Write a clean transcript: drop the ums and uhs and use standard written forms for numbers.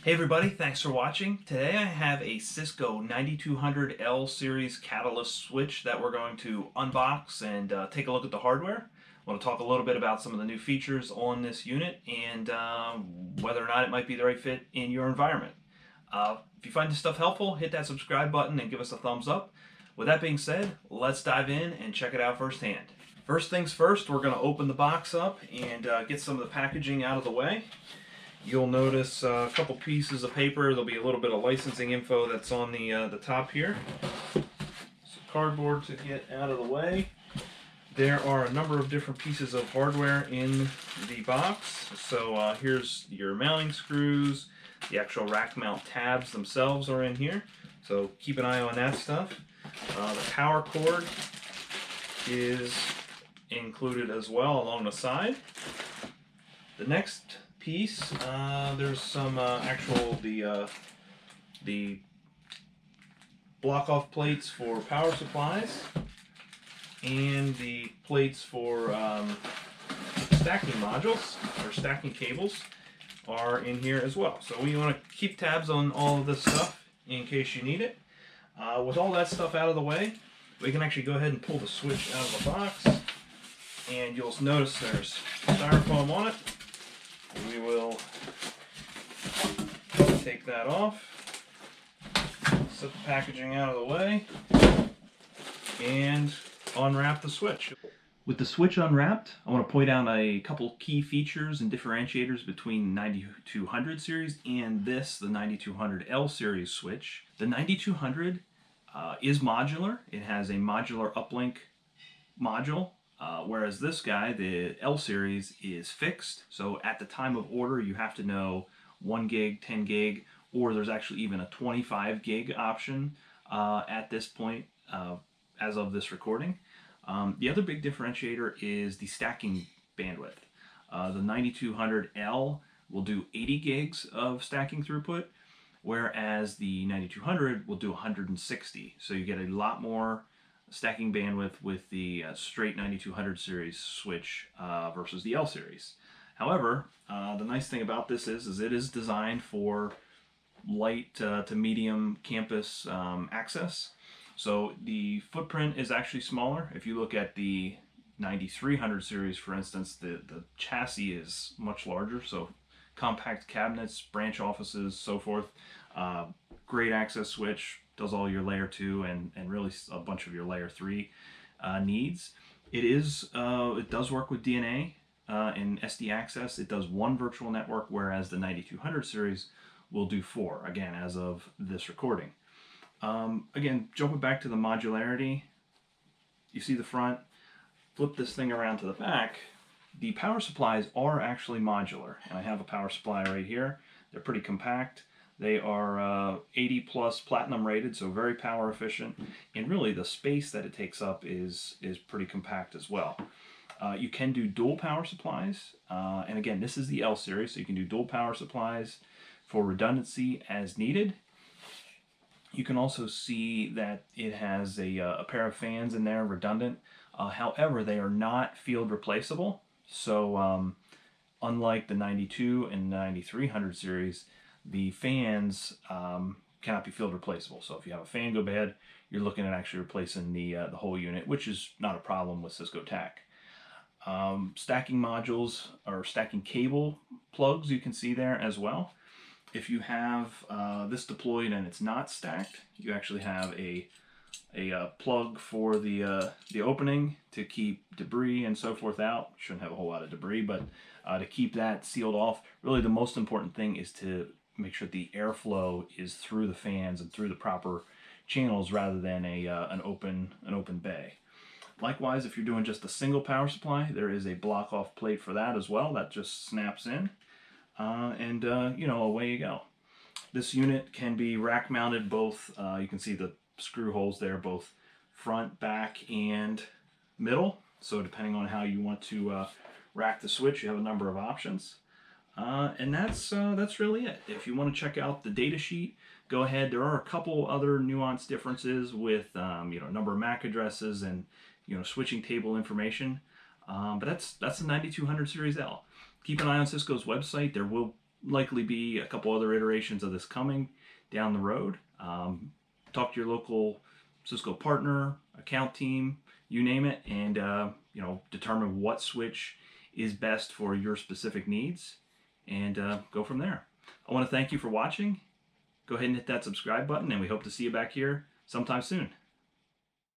Hey everybody, thanks for watching. Today I have a Cisco 9200L series catalyst switch that we're going to unbox and take a look at the hardware. I want to talk a little bit about some of the new features on this unit and whether or not it might be the right fit in your environment. If you find this stuff helpful, hit that subscribe button and give us a thumbs up. With that being said, let's dive in and check it out firsthand. First things first, we're going to open the box up and get some of the packaging out of the way. You'll notice a couple pieces of paper. There'll be a little bit of licensing info that's on the top here. So cardboard to get out of the way. There are a number of different pieces of hardware in the box. So here's your mounting screws. The actual rack mount tabs themselves are in here. So keep an eye on that stuff. The power cord is included as well along the side. The next piece, there's some the block off plates for power supplies and the plates for stacking modules or stacking cables are in here as well. So we want to keep tabs on all of this stuff in case you need it. With all that stuff out of the way, we can actually go ahead and pull the switch out of the box, and you'll notice there's styrofoam on it. We will take that off, set the packaging out of the way, and unwrap the switch. With the switch unwrapped, I want to point out a couple key features and differentiators between the 9200 series and this, the 9200L series switch. The 9200 is modular. It has a modular uplink module. Whereas this guy, the L series, is fixed. So at the time of order, you have to know 1 gig, 10 gig, or there's actually even a 25 gig option at this point as of this recording. The other big differentiator is the stacking bandwidth. The 9200L will do 80 gigs of stacking throughput, whereas the 9200 will do 160. So you get a lot more stacking bandwidth with the straight 9200 series switch versus the L series. However, the nice thing about this is it is designed for light to medium campus access. So the footprint is actually smaller. If you look at the 9300 series, for instance, the chassis is much larger. So compact cabinets, branch offices, so forth. Great access switch. Does all your layer 2 and really a bunch of your layer 3 needs. It does work with DNA and SD access. It does 1 virtual network, whereas the 9200 series will do 4, again, as of this recording. Again, jumping back to the modularity, you see the front, flip this thing around to the back, the power supplies are actually modular. And I have a power supply right here. They're pretty compact. They are 80 plus platinum rated, so very power efficient, and really the space that it takes up is pretty compact as well. You can do dual power supplies, and again, this is the L series, so you can do dual power supplies for redundancy as needed. You can also see that it has a pair of fans in there, redundant. However, they are not field replaceable, so unlike the 92 and 9300 series, the fans cannot be field replaceable. So if you have a fan go bad, you're looking at actually replacing the whole unit, which is not a problem with Cisco TAC. Stacking modules or stacking cable plugs you can see there as well. If you have this deployed and it's not stacked, you actually have a plug for the opening to keep debris and so forth out. Shouldn't have a whole lot of debris, but to keep that sealed off, really the most important thing is to make sure the airflow is through the fans and through the proper channels rather than an open bay. Likewise, if you're doing just a single power supply, there is a block off plate for that as well. That just snaps in, and you know, away you go. This unit can be rack mounted both. You can see the screw holes there, both front, back, and middle. So depending on how you want to rack the switch, you have a number of options. And that's really it. If you want to check out the data sheet, go ahead. There are a couple other nuanced differences with number of MAC addresses and switching table information. But that's the 9200 Series L. Keep an eye on Cisco's website. There will likely be a couple other iterations of this coming down the road. Talk to your local Cisco partner, account team, you name it, and determine what switch is best for your specific needs, and go from there. I want to thank you for watching. Go ahead and hit that subscribe button, and we hope to see you back here sometime soon.